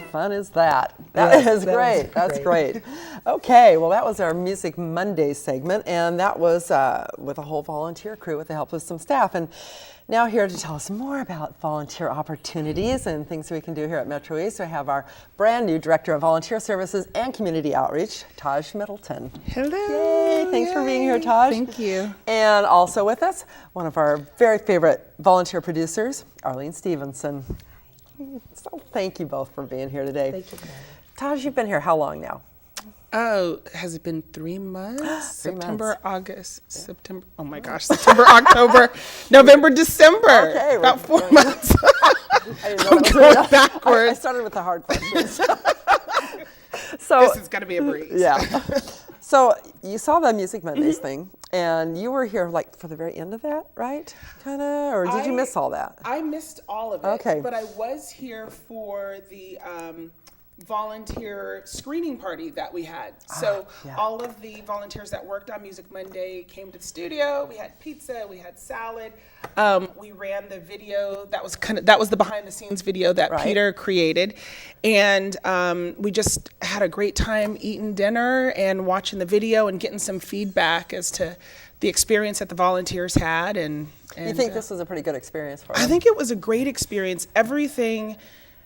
fun is that? That is great. That's great. Okay, well, that was our Music Monday segment, and that was with a whole volunteer crew with the help of some staff. And now here to tell us more about volunteer opportunities and things we can do here at MetroEast, we have our brand new Director of Volunteer Services and Community Outreach, Taj Middleton. Hello. Yay, thanks for being here, Taj. Thank you. And also with us, one of our very favorite volunteer producers, Arlenes Stevenson. So thank you both for being here today. Thank you. Taj, you've been here how long now? Oh, has it been 3 months? 3 September, months. August, September. Oh my gosh, September, October, November, December. Okay, about 4 months. I didn't know I'm that was going enough. backwards. I started with the hard questions. So This is gonna be a breeze. yeah. So you saw the Music Mondays thing, and you were here like for the very end of that, right? Kind of, or did you miss all that? I missed all of it. Okay. But I was here for the volunteer screening party that we had. So yeah. all of the volunteers that worked on Music Monday came to the studio. We had pizza, we had salad. We ran the video. That was the behind the scenes video that Right. Peter created. And we just had a great time eating dinner and watching the video and getting some feedback as to the experience that the volunteers had. And You think this was a pretty good experience for I you? think it was a great experience. Everything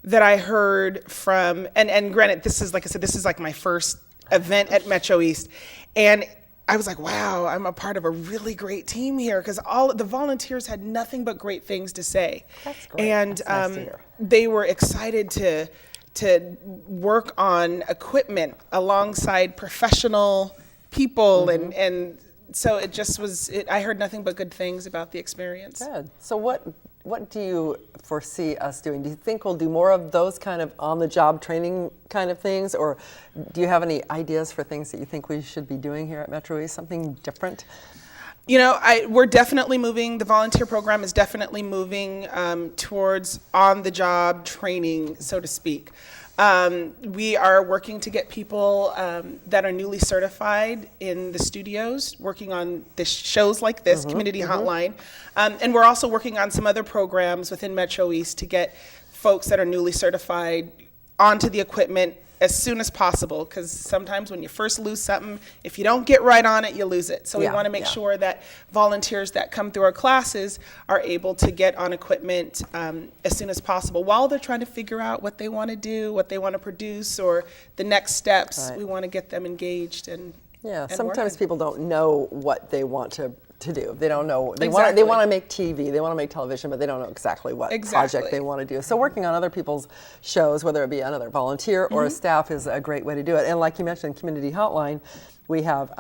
that I heard from, and granted, this is, like I said, this is like my first event at MetroEast. And I was like, wow, I'm a part of a really great team here, because all the volunteers had nothing but great things to say. That's great. And That's nice to hear. they were excited to work on equipment alongside professional people. Mm-hmm. And so it just was, I heard nothing but good things about the experience. Good. So what do you foresee us doing? Do you think we'll do more of those kind of on-the-job training kind of things, or do you have any ideas for things that you think we should be doing here at MetroEast, something different? You know, we're definitely moving, the volunteer program is definitely moving towards on-the-job training, so to speak. We are working to get people that are newly certified in the studios, working on the shows like this, Community Hotline. And we're also working on some other programs within MetroEast to get folks that are newly certified onto the equipment as soon as possible, because sometimes when you first lose something, if you don't get right on it, you lose it. So we Yeah, want to make yeah. sure that volunteers that come through our classes are able to get on equipment as soon as possible while they're trying to figure out what they want to do, what they want to produce, or the next steps. Right. We want to get them engaged and Yeah, and sometimes working. people don't know what they want to do. They don't know. They Exactly. want to make TV. They want to make television, but they don't know exactly what project they want to do. So working on other people's shows, whether it be another volunteer or a staff, is a great way to do it. And like you mentioned, Community Hotline, we have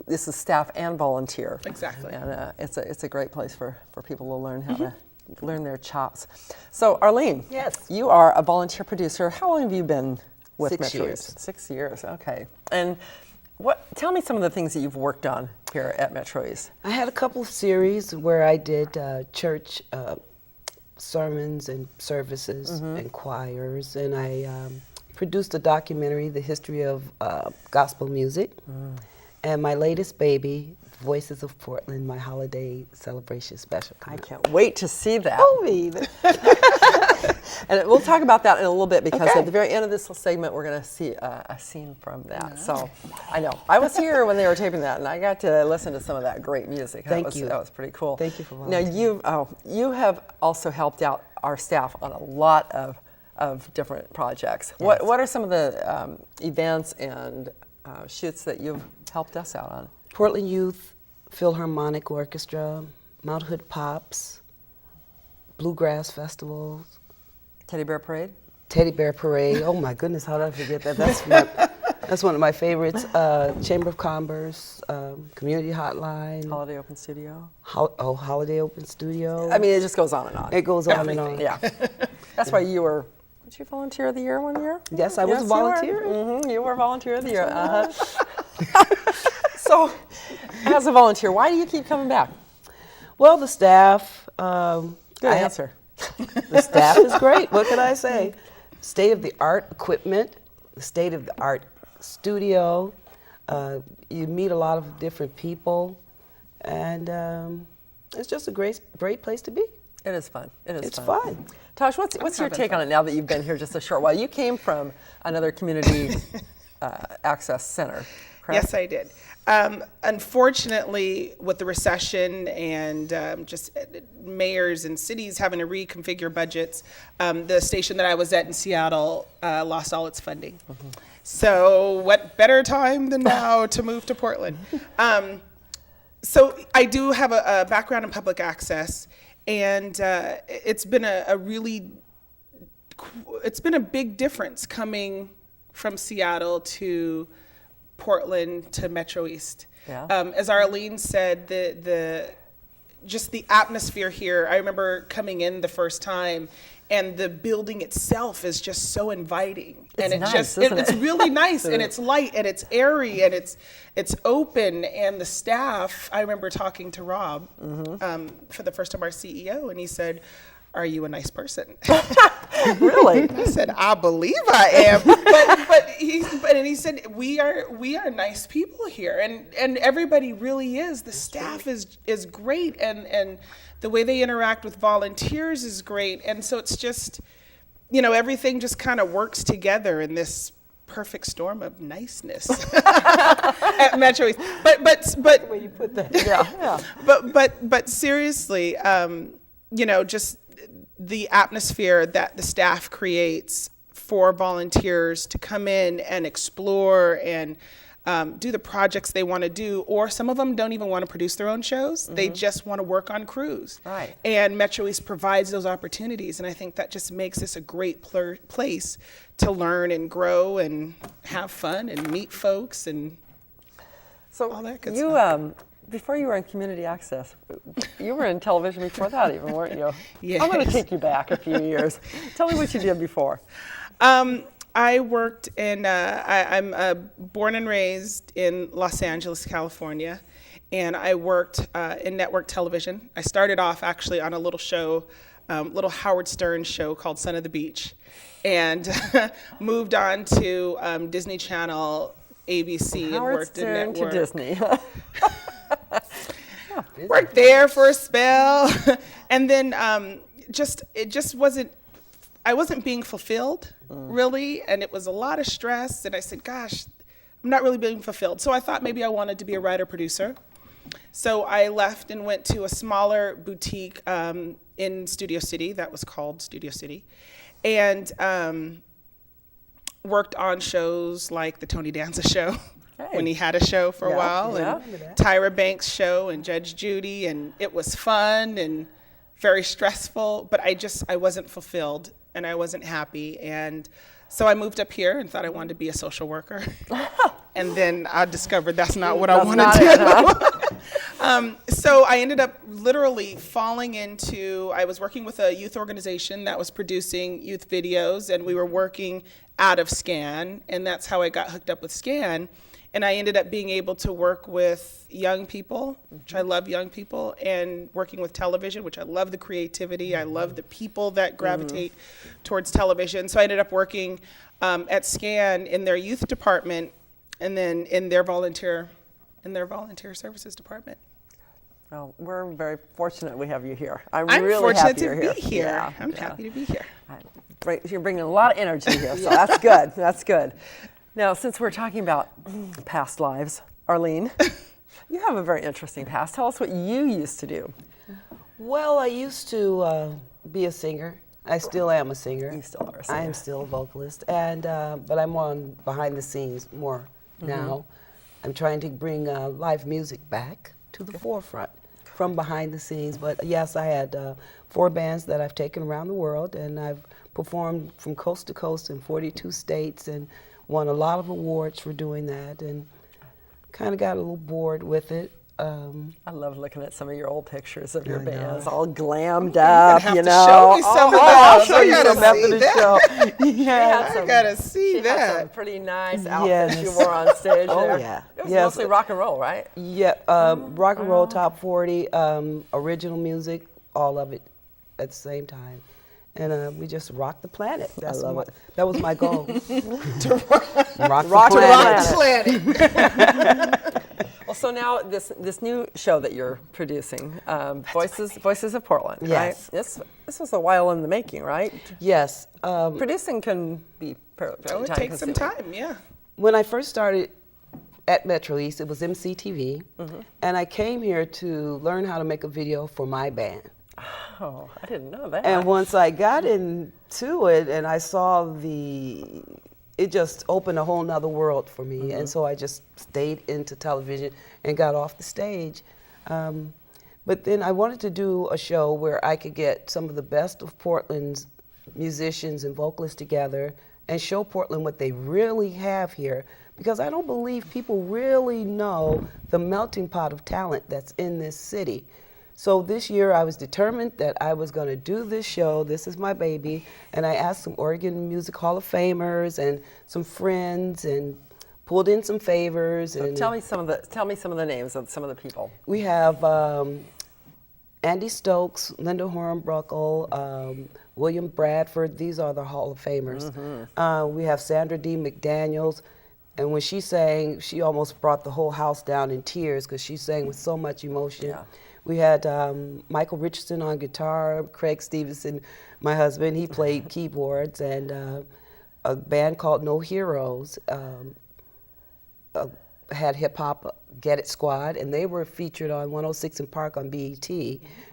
this is staff and volunteer. Exactly. And it's a great place for people to learn how to learn their chops. So Arlene, Yes. you are a volunteer producer. How long have you been with 6 MetroEast? years. 6 years. Okay. And tell me some of the things that you've worked on here at MetroEast. I had a couple of series where I did church sermons and services and choirs, and I produced a documentary, The History of Gospel Music, and my latest baby, Voices of Portland, my holiday celebration special. I can't wait to see that. Oh, And we'll talk about that in a little bit, because Okay. at the very end of this segment, we're going to see a scene from that. So I know. I was here when they were taping that, and I got to listen to some of that great music. Thank you. That was pretty cool. Thank you for Now, volunteering. you have also helped out our staff on a lot of different projects. Yes. What are some of the events and shoots that you've helped us out on? Portland Youth Philharmonic Orchestra, Mount Hood Pops, Bluegrass Festivals, Teddy Bear Parade? Teddy Bear Parade. Oh my goodness, how did I forget that? That's one of my favorites. Chamber of Commerce, Community Hotline, Holiday Open Studio? Holiday Open Studio. I mean, it just goes on and on. It goes on and on. Yeah. That's why you were, did you Volunteer of the Year one year? Yes, I was a volunteer. You were Volunteer of the Year. So, as a volunteer, why do you keep coming back? Well, the staff. Good answer. The staff is great. What can I say? State-of-the-art equipment, the state-of-the-art studio. You meet a lot of different people, and it's just a great place to be. It is fun. It is It's fun. fun. Tosh, what's your take on it now that you've been here just a short while? You came from another community access center, correct? Yes, I did. Unfortunately, with the recession and just mayors and cities having to reconfigure budgets, the station that I was at in Seattle lost all its funding. So what better time than now to move to Portland? So I do have a background in public access, and it's been it's been a big difference coming from Seattle to Portland to MetroEast. Yeah. As Arlene said, just the atmosphere here. I remember coming in the first time, and the building itself is just so inviting. It's and nice, it's really nice, and it's light, and it's airy, and it's open. And the staff, I remember talking to Rob for the first time, our CEO, and he said, "Are you a nice person?" Really? I said, "I believe I am." but he said, "We are nice people here, and everybody really is. The staff is great, and the way they interact with volunteers is great, and so it's just, everything just kind of works together in this perfect storm of niceness at MetroEast." But The way you put that. Yeah. but seriously, just the atmosphere that the staff creates for volunteers to come in and explore and do the projects they want to do, or some of them don't even want to produce their own shows. They just want to work on crews. Right. And MetroEast provides those opportunities, and I think that just makes this a great place to learn and grow and have fun and meet folks and all that good stuff. Before you were in community access, you were in television before that even, weren't you? Yes. I'm going to take you back a few years. Tell me what you did before. I worked in, I'm born and raised in Los Angeles, California, and I worked in network television. I started off actually on a little show, little Howard Stern show called Son of the Beach, and moved on to Disney Channel, ABC, and Howard worked in Stern network. to Disney. Worked there for a spell, and then it just wasn't. I wasn't being fulfilled, really, and it was a lot of stress. And I said, "Gosh, I'm not really being fulfilled." So I thought maybe I wanted to be a writer-producer. So I left and went to a smaller boutique in Studio City that was called Studio City, and worked on shows like the Tony Danza Show. Hey. When he had a show for a while, Yeah. and Tyra Banks' show, and Judge Judy, and it was fun and very stressful, but I wasn't fulfilled, and I wasn't happy, and so I moved up here and thought I wanted to be a social worker, and then I discovered that's not what I wanted to do. So I ended up literally falling into, I was working with a youth organization that was producing youth videos, and we were working out of Scan, and that's how I got hooked up with Scan. And I ended up being able to work with young people, which I love young people, and working with television, which I love the creativity. I love the people that gravitate towards television. So I ended up working at Scan in their youth department, and then in their volunteer services department. Well, we're very fortunate we have you here. I'm really fortunate happy you're to be here. Yeah, I'm happy to be here. You're bringing a lot of energy here, so that's good. That's good. Now, since we're talking about past lives, Arlene, you have a very interesting past. Tell us what you used to do. Well, I used to be a singer. I still am a singer. You still are a singer. I am still a vocalist, and but I'm on behind the scenes more now. I'm trying to bring live music back to the forefront from behind the scenes. But yes, I had 4 bands that I've taken around the world, and I've performed from coast to coast in 42 states, and won a lot of awards for doing that, and kind of got a little bored with it. I love looking at some of your old pictures of your I know. bands, all glammed up, have you to know. show me some of that. I'll show I you gotta some after see the that. show. I gotta see She had some that. pretty nice outfits you Yes. wore on stage Oh, there. yeah. It was Yes. mostly rock and roll, right? Yeah, rock and roll top 40, original music, all of it at the same time. And we just rocked the planet. That was my goal. to rock the Rock the planet. planet. Planet. Well, So now this new show that you're producing, Voices of Portland, Yes. right? This was a while in the making, right? Yes. Producing can be fairly It takes some time, yeah. When I first started at MetroEast, it was MCTV, and I came here to learn how to make a video for my band. Oh, I didn't know that. And once I got into it and I saw it just opened a whole nother world for me. And so I just stayed into television and got off the stage. But then I wanted to do a show where I could get some of the best of Portland's musicians and vocalists together and show Portland what they really have here. Because I don't believe people really know the melting pot of talent that's in this city. So this year I was determined that I was going to do this show. This is my baby. And I asked some Oregon Music Hall of Famers and some friends and pulled in some favors. So and tell me some of the names of some of the people. We have Andy Stokes, Linda Hornbuckle, William Bradford. These are the Hall of Famers. We have Sandra D. McDaniels. And when she sang, she almost brought the whole house down in tears because she sang with so much emotion. Yeah. We had Michael Richardson on guitar, Craig Stevenson, my husband, he played keyboards, and a band called No Heroes had hip-hop Get It Squad, and they were featured on 106 and Park on BET,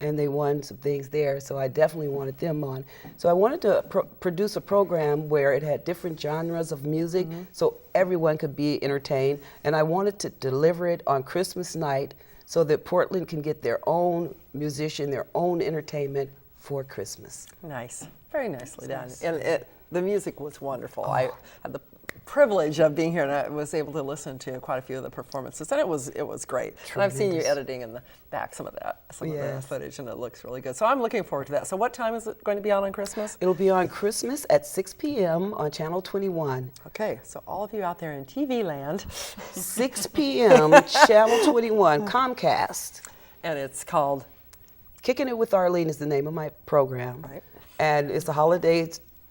and they won some things there, so I definitely wanted them on. So I wanted to produce a program where it had different genres of music, so everyone could be entertained, and I wanted to deliver it on Christmas night so that Portland can get their own musician, their own entertainment for Christmas. Nice, very nicely done. And the music was wonderful. I had the privilege of being here, and I was able to listen to quite a few of the performances, and it was great. Tremendous. And I've seen you editing in the back some of the footage, and it looks really good. So I'm looking forward to that. So what time is it going to be on Christmas? It'll be on Christmas at 6 p.m. on Channel 21. Okay, so all of you out there in TV land. 6 p.m. Channel 21, Comcast. And it's called? Kicking It with Arlene is the name of my program. Right. And it's a holiday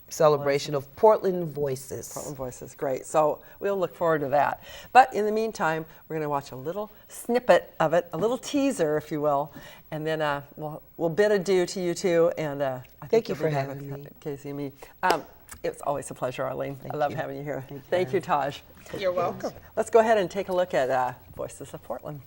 celebration of Portland Voices. Portland Voices, great. So we'll look forward to that. But in the meantime, we're going to watch a little snippet of it, a little teaser, if you will, and then we'll bid adieu to you two. And thank you for having me, Casey and me. It's always a pleasure, Arlene. I love having you here. Thank you, Taj. You're welcome. Let's go ahead and take a look at Voices of Portland.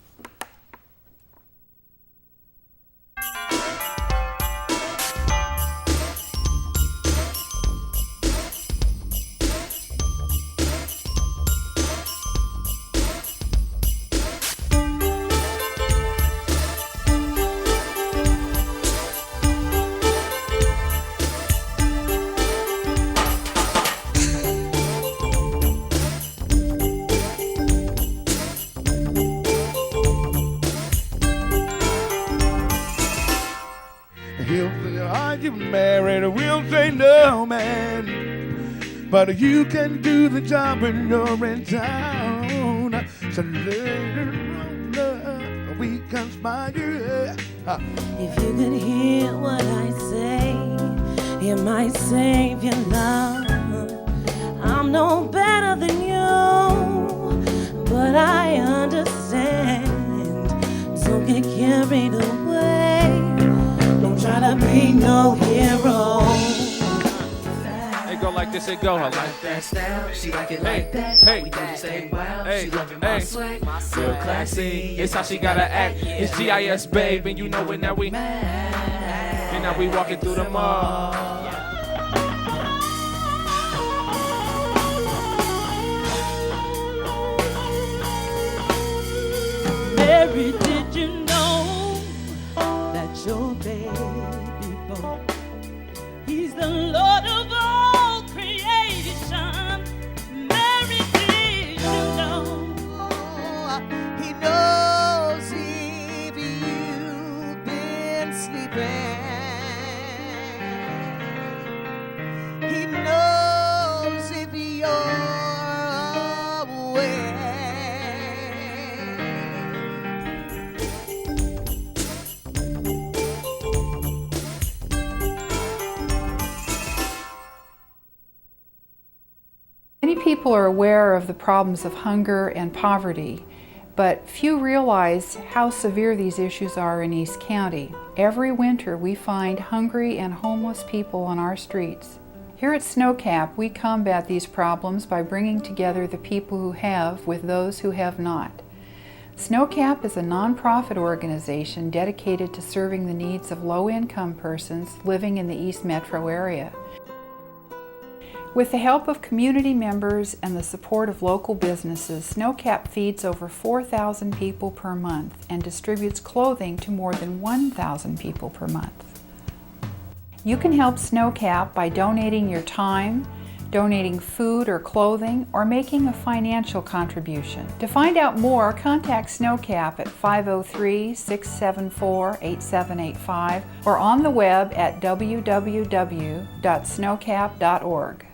We'll say no, man, but you can do the job when you're in town. So love, we conspire. If you could hear what I say, it might save your love. I'm no better than you, but I understand. Don't get carried away. Don't try to be no hero. It go like this, it go. I like that style, she like it like that. We do the same wild, she loving my swag, real classy. It's how she gotta act. It's GIS, babe, and you know it now we. And now we walking through the mall. Mary, did you know that your baby boy, he's the Lord of all creation? Mary, did you know? He knows if you've been sleeping. He knows if you're awake. Many people are aware of the problems of hunger and poverty, But few realize how severe these issues are in East County. Every winter we find hungry and homeless people on our streets. Here at Snowcap, we combat these problems by bringing together the people who have with those who have not. Snowcap is a nonprofit organization dedicated to serving the needs of low-income persons living in the East Metro area. With the help of community members and the support of local businesses, Snowcap feeds over 4,000 people per month and distributes clothing to more than 1,000 people per month. You can help Snowcap by donating your time, donating food or clothing, or making a financial contribution. To find out more, contact Snowcap at 503-674-8785 or on the web at www.snowcap.org.